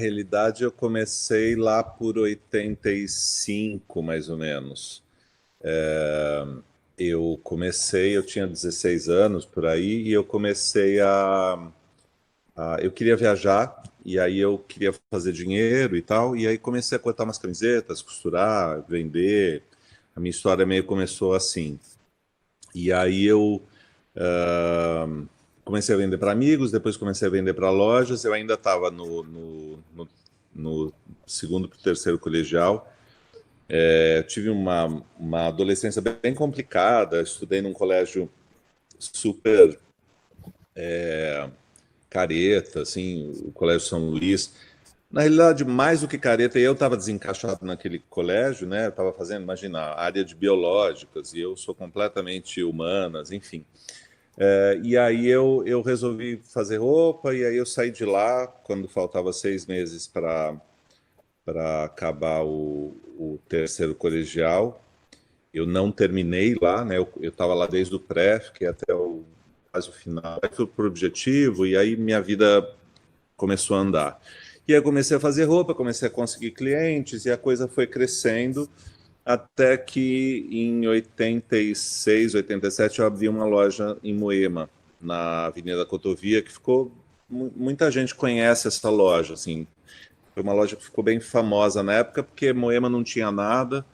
realidade, eu comecei lá por 85, mais ou menos. Eu tinha 16 anos por aí, e eu comecei eu queria viajar, e aí eu queria fazer dinheiro e tal, e aí comecei a cortar umas camisetas, costurar, vender. A minha história meio começou assim. E aí eu ah, comecei a vender para amigos, depois comecei a vender para lojas. Eu ainda estava no segundo para o terceiro colegial. Tive uma adolescência bem complicada. Estudei num colégio super careta, assim, o Colégio São Luís. Na realidade, mais do que careta, eu estava desencaixado naquele colégio, né? Eu estava fazendo, imagina, a área de biológicas, e eu sou completamente humanas, enfim. E aí eu resolvi fazer roupa, e aí eu saí de lá quando faltava 6 meses para acabar o terceiro colegial. Eu não terminei lá, né? Eu estava lá desde o pré, fiquei até quase o final. Aí fui pro objetivo, e aí minha vida começou a andar. E aí eu comecei a fazer roupa, comecei a conseguir clientes, e a coisa foi crescendo, até que em 86, 87 eu abri uma loja em Moema, na Avenida Cotovia, que ficou... Muita gente conhece essa loja, assim. Foi uma loja que ficou bem famosa na época, porque Moema não tinha nada.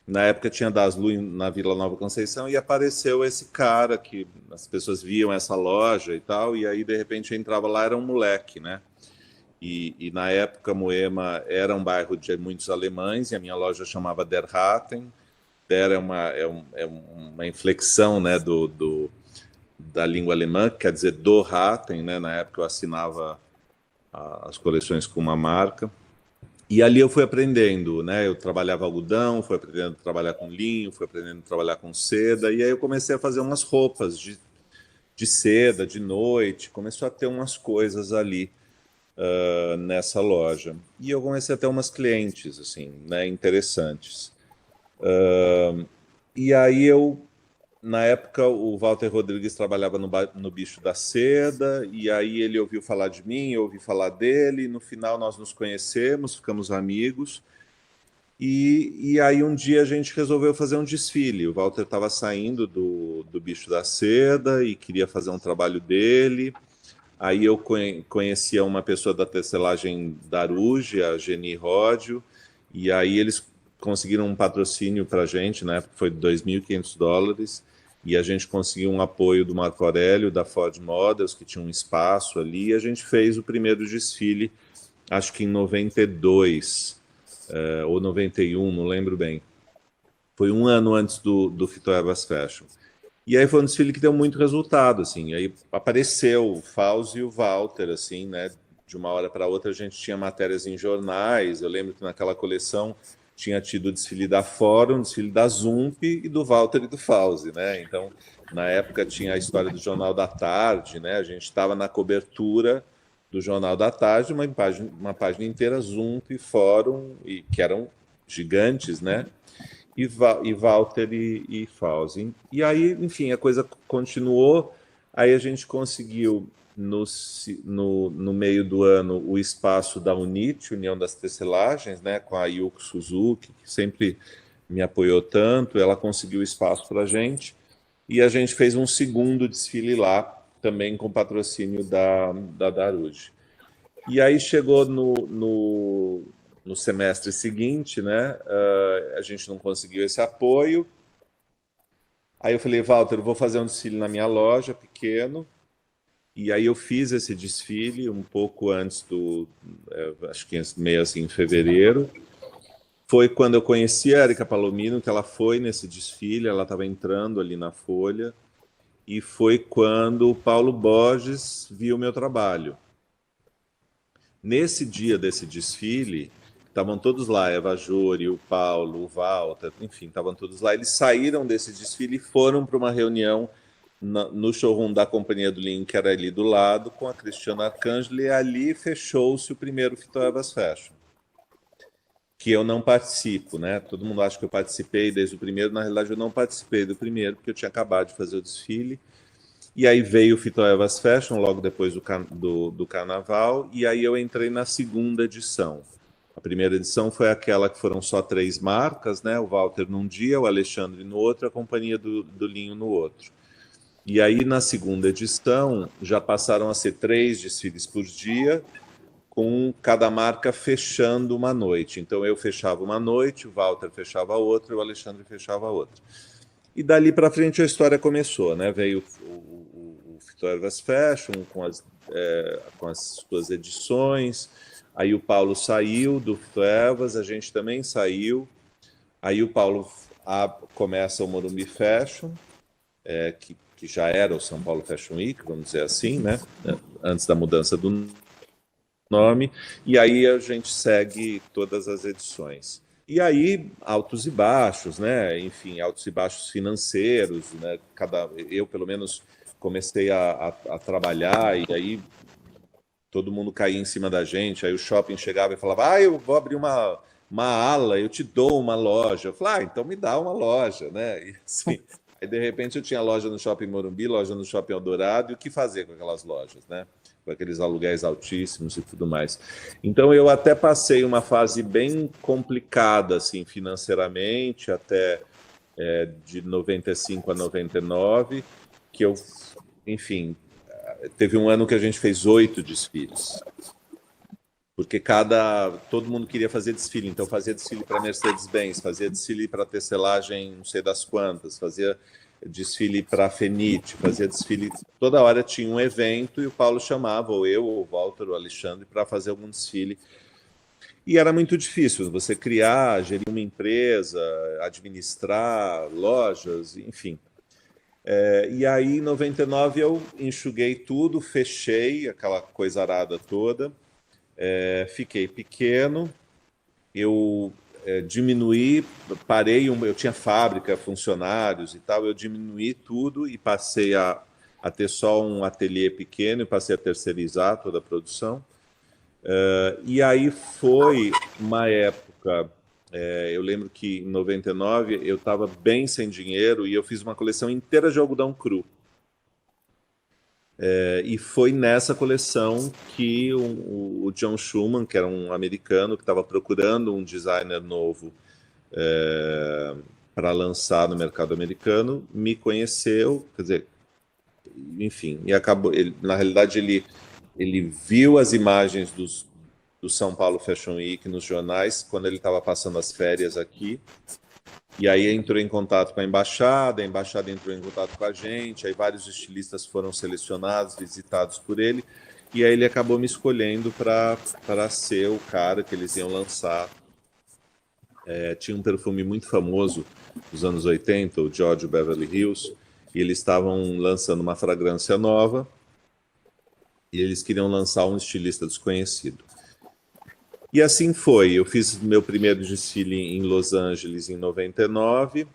Na época tinha Daslu na Vila Nova Conceição, e apareceu esse cara que as pessoas viam essa loja e tal, e aí de repente eu entrava lá, era um moleque, né? E na época Moema era um bairro de muitos alemães, e a minha loja chamava Der Raten. Der é uma inflexão, né, da língua alemã, que quer dizer do Raten, né? Na época eu assinava as coleções com uma marca. E ali eu fui aprendendo, né? Eu trabalhava algodão, fui aprendendo a trabalhar com linho, fui aprendendo a trabalhar com seda, e aí eu comecei a fazer umas roupas de seda, de noite, começou a ter umas coisas ali nessa loja. E eu comecei a ter umas clientes, assim, né, interessantes. E aí na época, o Walter Rodrigues trabalhava no Bicho da Seda, e aí ele ouviu falar de mim, eu ouvi falar dele, e no final nós nos conhecemos, ficamos amigos, e aí um dia a gente resolveu fazer um desfile. O Walter estava saindo do Bicho da Seda e queria fazer um trabalho dele. Aí eu conhecia uma pessoa da tecelagem Daruge, a Geni Ródio, e aí eles conseguiram um patrocínio para a gente, na época foi $2.500, e a gente conseguiu um apoio do Marco Aurélio, da Ford Models, que tinha um espaço ali, e a gente fez o primeiro desfile, acho que em 92, ou 91, não lembro bem. Foi um ano antes do Fitoevas Fashion. E aí foi um desfile que deu muito resultado, assim. Aí apareceu o Fausto e o Walter, assim, né? De uma hora para outra a gente tinha matérias em jornais. Eu lembro que naquela coleção tinha tido o desfile da Fórum, o desfile da Zump e do Walter e do Fausto, né? Então, na época tinha a história do Jornal da Tarde, né? A gente estava na cobertura do Jornal da Tarde, uma página inteira Zump e Fórum, e que eram gigantes, né? E Walter e Fauzi. E aí, enfim, a coisa continuou. Aí a gente conseguiu, no meio do ano, o espaço da UNIT, União das Tecelagens, né, com a Yuko Suzuki, que sempre me apoiou tanto. Ela conseguiu espaço para a gente. E a gente fez um segundo desfile lá, também com patrocínio da Darude. E aí chegou no semestre seguinte, né? A gente não conseguiu esse apoio. Aí eu falei, Walter, eu vou fazer um desfile na minha loja, pequeno. E aí eu fiz esse desfile um pouco antes acho que meio assim, em fevereiro. Foi quando eu conheci a Erika Palomino, que ela foi nesse desfile, ela estava entrando ali na Folha. E foi quando o Paulo Borges viu o meu trabalho. Nesse dia desse desfile, estavam todos lá, Eva Júri, o Paulo, o Walter, enfim, estavam todos lá. Eles saíram desse desfile e foram para uma reunião no showroom da Companhia do Linho, que era ali do lado, com a Cristiana Arcangeli, e ali fechou-se o primeiro Fitoevas Fashion, que eu não participo, né? Todo mundo acha que eu participei desde o primeiro, na realidade eu não participei do primeiro, porque eu tinha acabado de fazer o desfile. E aí veio o Fitoevas Fashion logo depois do carnaval, e aí eu entrei na segunda edição. A primeira edição foi aquela que foram só 3 marcas, né? O Walter num dia, o Alexandre no outro, a Companhia do Linho no outro. E aí na segunda edição já passaram a ser 3 desfiles por dia, com cada marca fechando uma noite. Então eu fechava uma noite, o Walter fechava outra e o Alexandre fechava outra. E dali para frente a história começou, né? Veio o Fitoevas Fashion com as suas edições, aí o Paulo saiu do Fitoevas, a gente também saiu, aí o Paulo começa o Morumbi Fashion, que já era o São Paulo Fashion Week, vamos dizer assim, né? Antes da mudança do nome, e aí a gente segue todas as edições. E aí, altos e baixos, né? Enfim, altos e baixos financeiros, né? Eu, pelo menos, comecei a trabalhar e aí todo mundo caía em cima da gente. Aí o shopping chegava e falava: eu vou abrir uma ala, eu te dou uma loja. Eu falava: então me dá uma loja, né? E assim, aí de repente eu tinha loja no Shopping Morumbi, loja no Shopping Eldorado, e o que fazer com aquelas lojas, né? Com aqueles aluguéis altíssimos e tudo mais. Então eu até passei uma fase bem complicada, assim, financeiramente, até de 95 a 99, que eu, enfim, teve um ano que a gente fez 8 desfiles. Porque todo mundo queria fazer desfile, então fazia desfile para Mercedes-Benz, fazia desfile para tecelagem não sei das quantas, fazia desfile para a Fenite, fazia desfile, toda hora tinha um evento e o Paulo chamava, ou eu, ou o Walter, ou o Alexandre, para fazer algum desfile. E era muito difícil você criar, gerir uma empresa, administrar lojas, enfim. E aí, em 99, eu enxuguei tudo, fechei aquela coisa arada toda, fiquei pequeno, eu diminuí, eu tinha fábrica, funcionários e tal, eu diminuí tudo e passei a ter só um ateliê pequeno e passei a terceirizar toda a produção. E aí foi uma época, eu lembro que em 99 eu estava bem sem dinheiro e eu fiz uma coleção inteira de algodão cru. E foi nessa coleção que o John Schumann, que era um americano que estava procurando um designer novo para lançar no mercado americano, me conheceu, quer dizer, enfim, e acabou. Na realidade, ele viu as imagens do São Paulo Fashion Week nos jornais quando ele estava passando as férias aqui. E aí entrou em contato com a embaixada entrou em contato com a gente, aí vários estilistas foram selecionados, visitados por ele, e aí ele acabou me escolhendo para ser o cara que eles iam lançar. Tinha um perfume muito famoso dos anos 80, o Giorgio Beverly Hills, e eles estavam lançando uma fragrância nova, e eles queriam lançar um estilista desconhecido. E assim foi. Eu fiz meu primeiro desfile em Los Angeles em 99.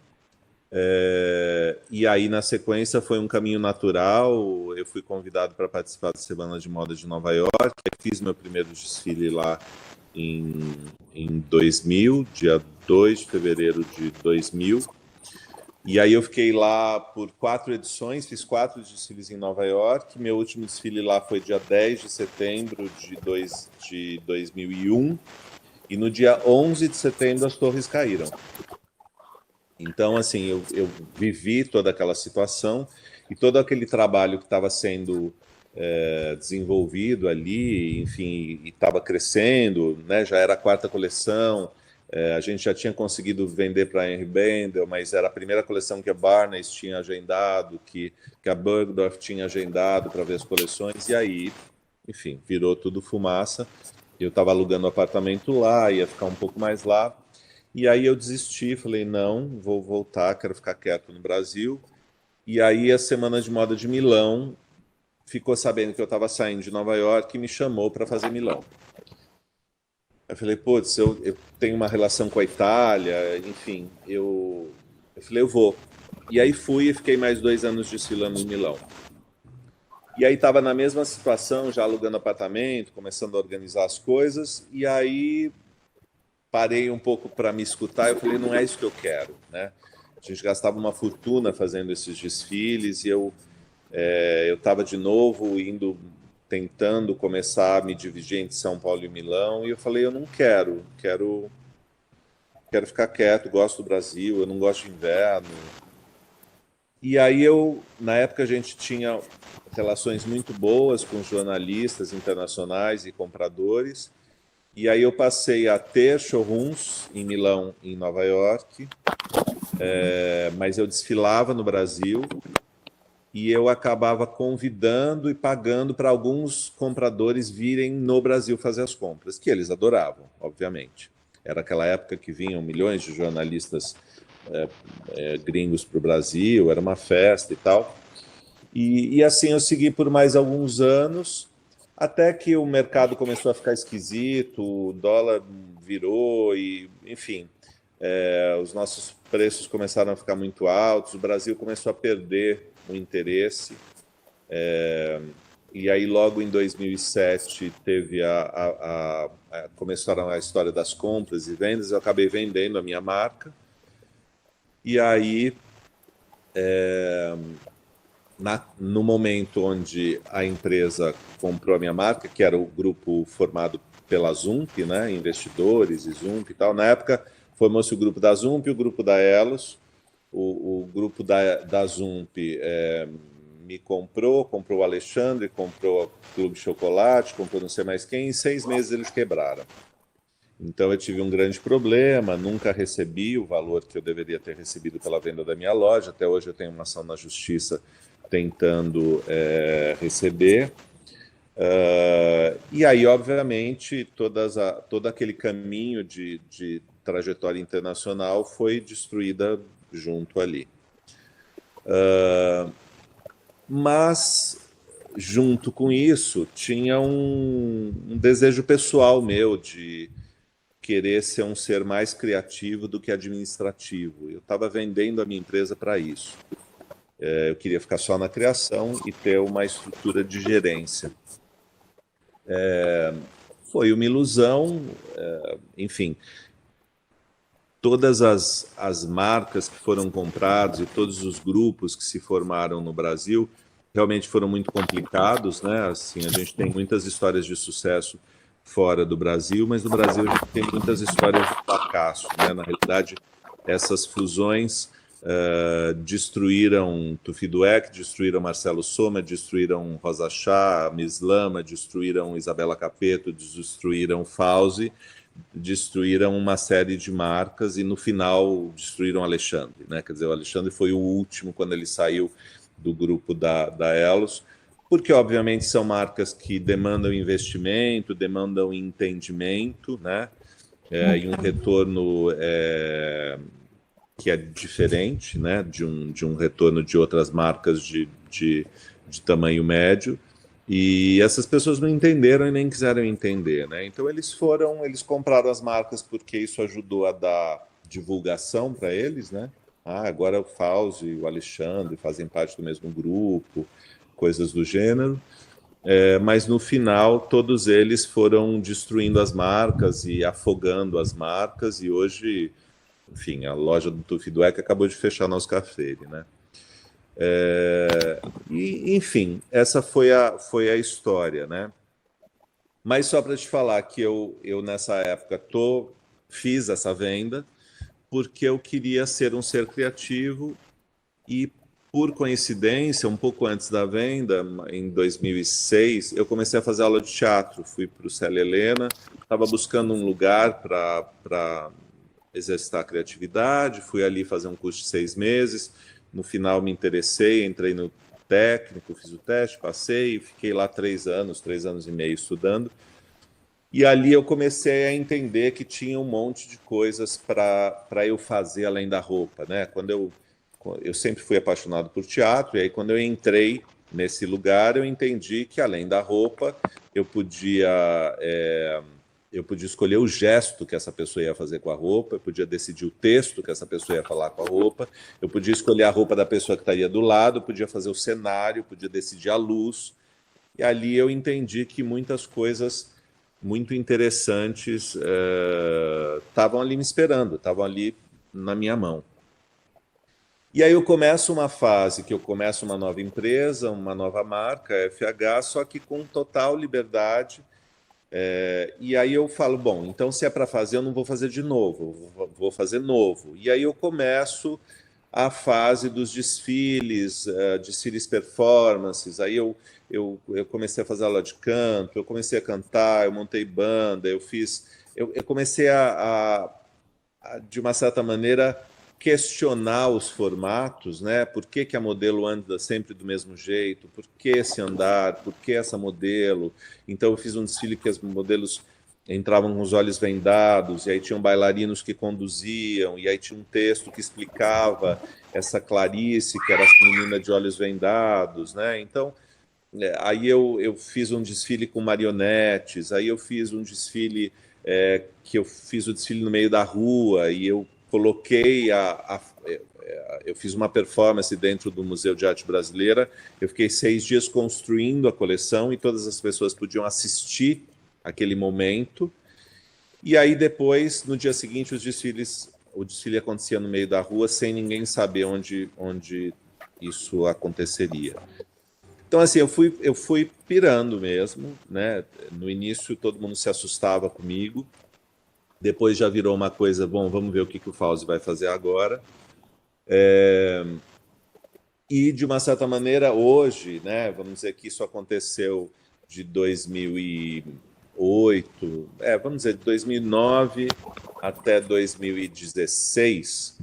E aí, na sequência, foi um caminho natural. Eu fui convidado para participar da Semana de Moda de Nova York. Fiz meu primeiro desfile lá em 2000, dia 2 de fevereiro de 2000. E aí eu fiquei lá por 4 edições, fiz 4 desfiles em Nova York. Meu último desfile lá foi dia 10 de setembro de 2001. E no dia 11 de setembro as torres caíram. Então, assim, eu vivi toda aquela situação e todo aquele trabalho que estava sendo desenvolvido ali, enfim, e estava crescendo, né? Já era a 4ª coleção. A gente já tinha conseguido vender para a Henry Bendel, mas era a primeira coleção que a Barneys tinha agendado, que a Bergdorf tinha agendado para ver as coleções, e aí, enfim, virou tudo fumaça. Eu estava alugando um apartamento lá, ia ficar um pouco mais lá, e aí eu desisti, falei, não, vou voltar, quero ficar quieto no Brasil. E aí a Semana de Moda de Milão ficou sabendo que eu estava saindo de Nova York e me chamou para fazer Milão. Eu falei, putz, eu tenho uma relação com a Itália, enfim, eu falei, eu vou. E aí fui e fiquei mais 2 anos desfilando em Milão. E aí estava na mesma situação, já alugando apartamento, começando a organizar as coisas, e aí parei um pouco para me escutar, eu falei, não é isso que eu quero, né? A gente gastava uma fortuna fazendo esses desfiles e eu Eu estava de novo tentando começar a me dividir entre São Paulo e Milão, e eu falei, eu não quero ficar quieto, gosto do Brasil, eu não gosto de inverno. E aí na época a gente tinha relações muito boas com jornalistas internacionais e compradores, e aí eu passei a ter showrooms em Milão e em Nova York, mas eu desfilava no Brasil e eu acabava convidando e pagando para alguns compradores virem no Brasil fazer as compras, que eles adoravam, obviamente. Era aquela época que vinham milhões de jornalistas gringos para o Brasil, era uma festa e tal. E assim eu segui por mais alguns anos, até que o mercado começou a ficar esquisito, o dólar virou e, enfim, os nossos preços começaram a ficar muito altos, o Brasil começou a perder o interesse. E aí, logo em 2007, teve começaram a história das compras e vendas, eu acabei vendendo a minha marca. E aí, no momento onde a empresa comprou a minha marca, que era o grupo formado pela Zump, né, investidores e Zump e tal, na época formou-se o grupo da Zump e o grupo da Elos. O grupo da Zump me comprou o Alexandre, comprou o Clube Chocolate, comprou não sei mais quem, em 6 meses eles quebraram. Então eu tive um grande problema, nunca recebi o valor que eu deveria ter recebido pela venda da minha loja, até hoje eu tenho uma ação na justiça tentando receber. E aí, obviamente, todo aquele caminho de trajetória internacional foi destruída junto ali. Mas, junto com isso, tinha um desejo pessoal meu de querer ser um ser mais criativo do que administrativo. Eu estava vendendo a minha empresa para isso. Eu queria ficar só na criação e ter uma estrutura de gerência. Foi uma ilusão, enfim. Todas as marcas que foram compradas e todos os grupos que se formaram no Brasil realmente foram muito complicados, né? Assim, a gente tem muitas histórias de sucesso fora do Brasil, mas no Brasil a gente tem muitas histórias de fracasso, né? Na realidade, essas fusões destruíram Tufiduec, destruíram Marcelo Soma, destruíram Rosa Chá, Miss Lama, destruíram Isabela Capeto, destruíram Fauzi, destruíram uma série de marcas e no final destruíram Alexandre, né? Quer dizer, o Alexandre foi o último quando ele saiu do grupo da Elos, porque obviamente são marcas que demandam investimento, demandam entendimento, né? E um retorno que é diferente, né? De um retorno de outras marcas de tamanho médio. E essas pessoas não entenderam e nem quiseram entender, né? Então eles compraram as marcas porque isso ajudou a dar divulgação para eles, né? Agora o Fauzi e o Alexandre fazem parte do mesmo grupo, coisas do gênero. Mas no final todos eles foram destruindo as marcas e afogando as marcas e hoje, enfim, a loja do Tufiduec acabou de fechar no Oscafeire, né? E, enfim, essa foi a história, né? Mas só para te falar que eu nessa época fiz essa venda porque eu queria ser um ser criativo e, por coincidência, um pouco antes da venda, em 2006, eu comecei a fazer aula de teatro. Fui para o Célia Helena, estava buscando um lugar para exercitar a criatividade, fui ali fazer um curso de 6 meses, no final me interessei, entrei no técnico, fiz o teste, passei, fiquei lá 3 anos e meio estudando, e ali eu comecei a entender que tinha um monte de coisas para eu fazer além da roupa, né? Quando eu sempre fui apaixonado por teatro, e aí quando eu entrei nesse lugar, eu entendi que além da roupa, eu podia escolher o gesto que essa pessoa ia fazer com a roupa, eu podia decidir o texto que essa pessoa ia falar com a roupa, eu podia escolher a roupa da pessoa que estaria do lado, eu podia fazer o cenário, podia decidir a luz. E ali eu entendi que muitas coisas muito interessantes estavam ali me esperando, estavam ali na minha mão. E aí eu começo uma fase que eu começo uma nova empresa, uma nova marca, FH, só que com total liberdade. E aí eu falo, bom, então se é para fazer, eu não vou fazer de novo, vou fazer novo. E aí eu começo a fase dos desfiles, desfiles performances. Aí eu comecei a fazer aula de canto, eu comecei a cantar, eu montei banda, eu comecei de uma certa maneira, questionar os formatos, né? Por que, que a modelo anda sempre do mesmo jeito? Por que esse andar? Por que essa modelo? Então eu fiz um desfile que as modelos entravam com os olhos vendados, e aí tinham bailarinos que conduziam, e aí tinha um texto que explicava essa Clarice, que era essa menina de olhos vendados, né? Então, aí eu fiz um desfile com marionetes, aí eu fiz um desfile que eu fiz o desfile no meio da rua e eu coloquei eu fiz uma performance dentro do Museu de Arte Brasileira. Eu fiquei 6 dias construindo a coleção e todas as pessoas podiam assistir aquele momento. E aí depois, no dia seguinte, o desfile acontecia no meio da rua sem ninguém saber onde isso aconteceria. Então, assim, eu fui pirando mesmo, né? No início todo mundo se assustava comigo, depois já virou uma coisa, bom, vamos ver o que o Fauzi vai fazer agora. E, de uma certa maneira, hoje, né, vamos dizer que isso aconteceu de 2008, vamos dizer, de 2009 até 2016,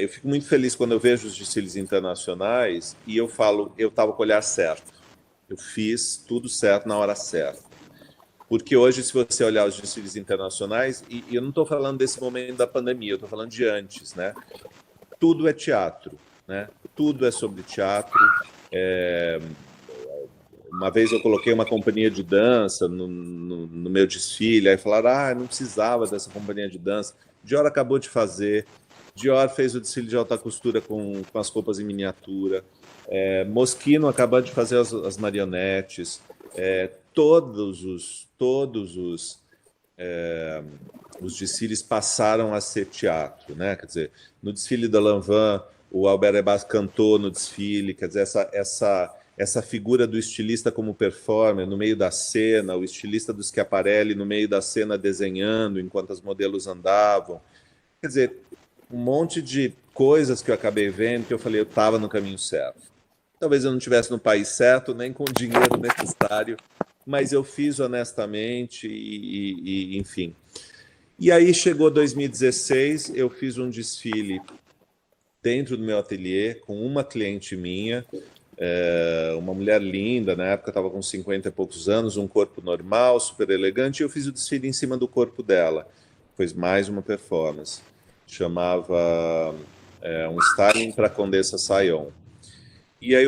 eu fico muito feliz quando eu vejo os desfiles internacionais e eu falo, eu estava com o olhar certo. Eu fiz tudo certo na hora certa. Porque hoje, se você olhar os desfiles internacionais, e eu não estou falando desse momento da pandemia, eu estou falando de antes, né? Tudo é teatro, né? Tudo é sobre teatro. Uma vez eu coloquei uma companhia de dança no meu desfile, aí falaram, não precisava dessa companhia de dança. Dior acabou de fazer, Dior fez o desfile de alta costura com as roupas em miniatura, Moschino acabou de fazer as marionetes, os desfiles passaram a ser teatro, né? Quer dizer, no desfile da Lanvin, o Albert Ebas cantou no desfile, quer dizer, essa figura do estilista como performer no meio da cena, o estilista do Schiaparelli no meio da cena desenhando enquanto as modelos andavam. Quer dizer, um monte de coisas que eu acabei vendo que eu falei, eu estava no caminho certo. Talvez eu não estivesse no país certo, nem com o dinheiro necessário, mas eu fiz honestamente enfim. E aí chegou 2016, eu fiz um desfile dentro do meu ateliê com uma cliente minha, uma mulher linda, na época estava com 50 e poucos anos, um corpo normal, super elegante, e eu fiz o desfile em cima do corpo dela. Foi mais uma performance. Chamava um styling para a Condessa Sayon. E aí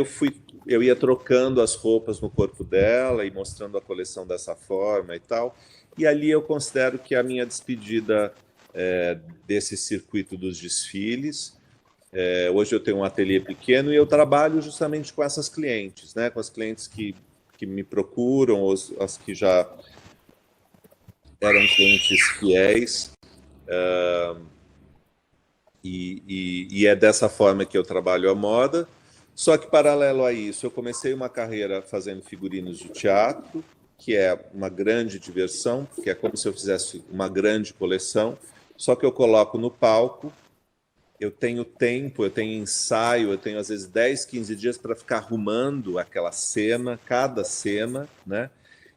eu ia trocando as roupas no corpo dela e mostrando a coleção dessa forma e tal. E ali eu considero que a minha despedida desse circuito dos desfiles. Hoje eu tenho um ateliê pequeno e eu trabalho justamente com essas clientes, né? Com as clientes que me procuram, as que já eram clientes fiéis. E é dessa forma que eu trabalho a moda. Só que, paralelo a isso, eu comecei uma carreira fazendo figurinos de teatro, que é uma grande diversão, porque é como se eu fizesse uma grande coleção, só que eu coloco no palco, eu tenho tempo, eu tenho ensaio, eu tenho às vezes 10, 15 dias para ficar arrumando aquela cena, cada cena, né?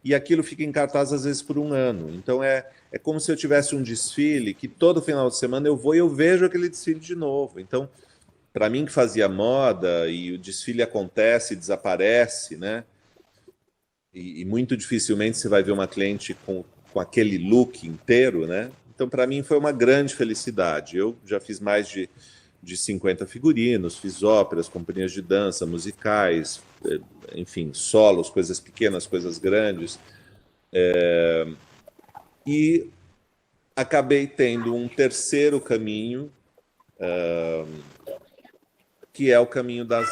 E aquilo fica em cartaz às vezes por um ano. Então é como se eu tivesse um desfile que todo final de semana eu vou e eu vejo aquele desfile de novo. Então, para mim que fazia moda e o desfile acontece e desaparece, né? E muito dificilmente você vai ver uma cliente com aquele look inteiro, né? Então, para mim foi uma grande felicidade. Eu já fiz mais de 50 figurinos, fiz óperas, companhias de dança, musicais, enfim, solos, coisas pequenas, coisas grandes. E acabei tendo um terceiro caminho, que é o caminho das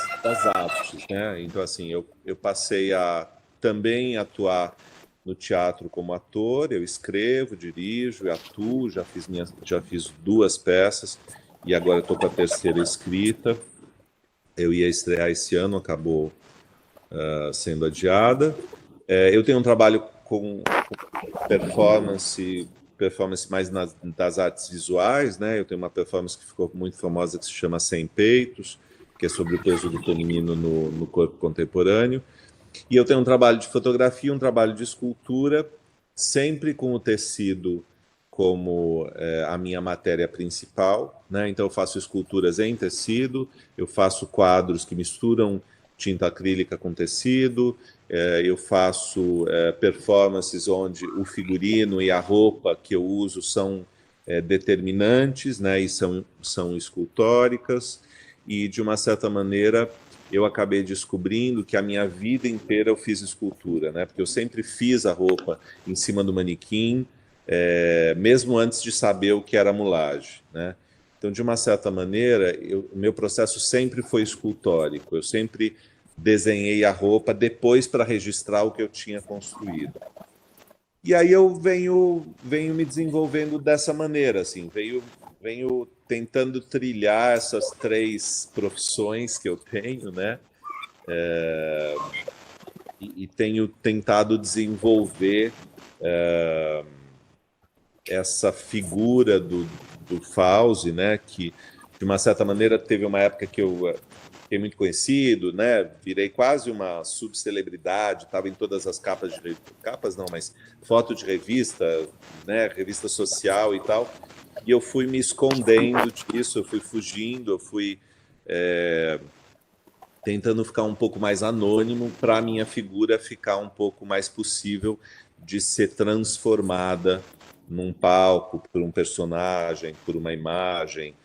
artes, né? Então, assim, eu passei a também atuar no teatro como ator, eu escrevo, dirijo, atuo, já fiz 2 peças, e agora estou com a terceira escrita. Eu ia estrear esse ano, acabou sendo adiada. Eu tenho um trabalho com performance mais das artes visuais, né? Eu tenho uma performance que ficou muito famosa que se chama Sem Peitos, que é sobre o peso do feminino no corpo contemporâneo. E eu tenho um trabalho de fotografia, um trabalho de escultura, sempre com o tecido como a minha matéria principal, né? Então eu faço esculturas em tecido, eu faço quadros que misturam tinta acrílica com tecido, eu faço performances onde o figurino e a roupa que eu uso são determinantes, né? E são escultóricas, e de uma certa maneira eu acabei descobrindo que a minha vida inteira eu fiz escultura, né? Porque eu sempre fiz a roupa em cima do manequim, mesmo antes de saber o que era mulagem, né? Então, de uma certa maneira, o meu processo sempre foi escultórico. Eu sempre desenhei a roupa depois para registrar o que eu tinha construído. E aí eu venho me desenvolvendo dessa maneira, assim, venho tentando trilhar essas três profissões que eu tenho, né? E tenho tentado desenvolver essa figura do Fauzi, né? Que de uma certa maneira teve uma época que eu fiquei muito conhecido, né? Virei quase uma subcelebridade, estava em todas as capas não, mas foto de revista, né? Revista social e tal. E eu fui me escondendo disso, eu fui fugindo, eu fui tentando ficar um pouco mais anônimo para a minha figura ficar um pouco mais possível de ser transformada num palco, por um personagem, por uma imagem.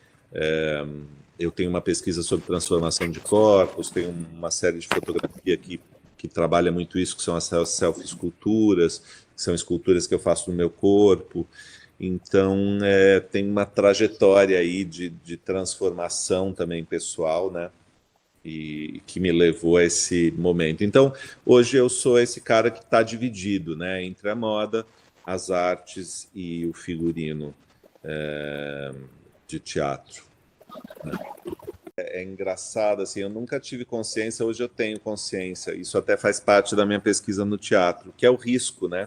Eu tenho uma pesquisa sobre transformação de corpos, tenho uma série de fotografia que trabalha muito isso, que são as self-esculturas, que são esculturas que eu faço no meu corpo. Então, tem uma trajetória aí de transformação também pessoal, né? E que me levou a esse momento. Então, hoje eu sou esse cara que está dividido, né, entre a moda, as artes e o figurino de teatro. É engraçado, assim, eu nunca tive consciência, hoje eu tenho consciência, isso até faz parte da minha pesquisa no teatro, que é o risco, né?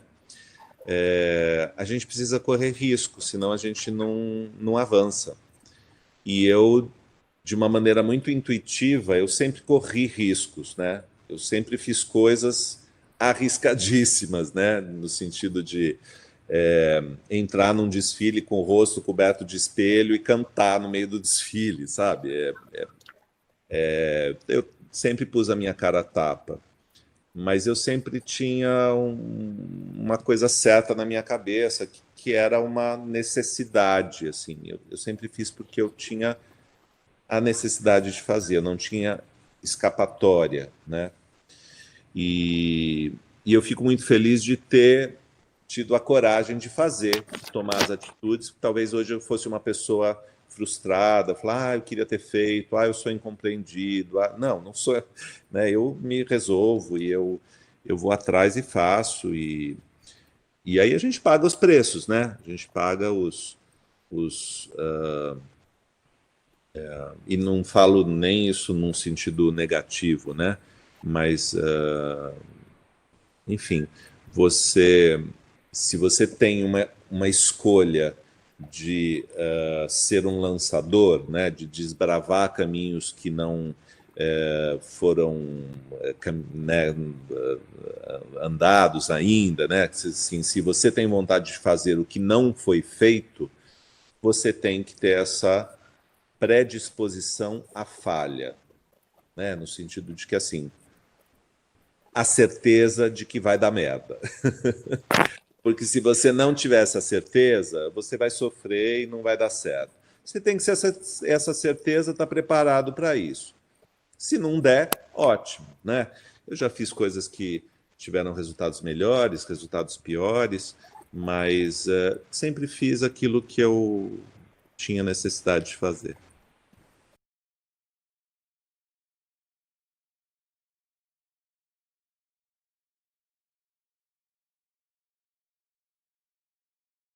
A gente precisa correr risco, senão a gente não avança. E eu, de uma maneira muito intuitiva, eu sempre corri riscos, né? Eu sempre fiz coisas arriscadíssimas, né? No sentido de entrar num desfile com o rosto coberto de espelho e cantar no meio do desfile, sabe? Eu sempre pus a minha cara a tapa, mas eu sempre tinha uma coisa certa na minha cabeça, que era uma necessidade, assim. Eu sempre fiz porque eu tinha a necessidade de fazer, eu não tinha escapatória, né? E eu fico muito feliz de ter tido a coragem de fazer, de tomar as atitudes. Talvez hoje eu fosse uma pessoa frustrada, falar, eu queria ter feito, eu sou incompreendido. Não sou, né? Eu me resolvo e eu vou atrás e faço. E aí a gente paga os preços, né? A gente paga e não falo nem isso num sentido negativo, né? Mas, enfim, se você tem uma escolha de ser um lançador, né? De desbravar caminhos que não foram né, andados ainda, né? Assim, se você tem vontade de fazer o que não foi feito, você tem que ter essa predisposição à falha, né? No sentido de que, assim, a certeza de que vai dar merda. Porque se você não tiver essa certeza, você vai sofrer e não vai dar certo. Você tem que ser essa certeza, estar preparado para isso. Se não der, ótimo, né? Eu já fiz coisas que tiveram resultados melhores, resultados piores, mas sempre fiz aquilo que eu tinha necessidade de fazer.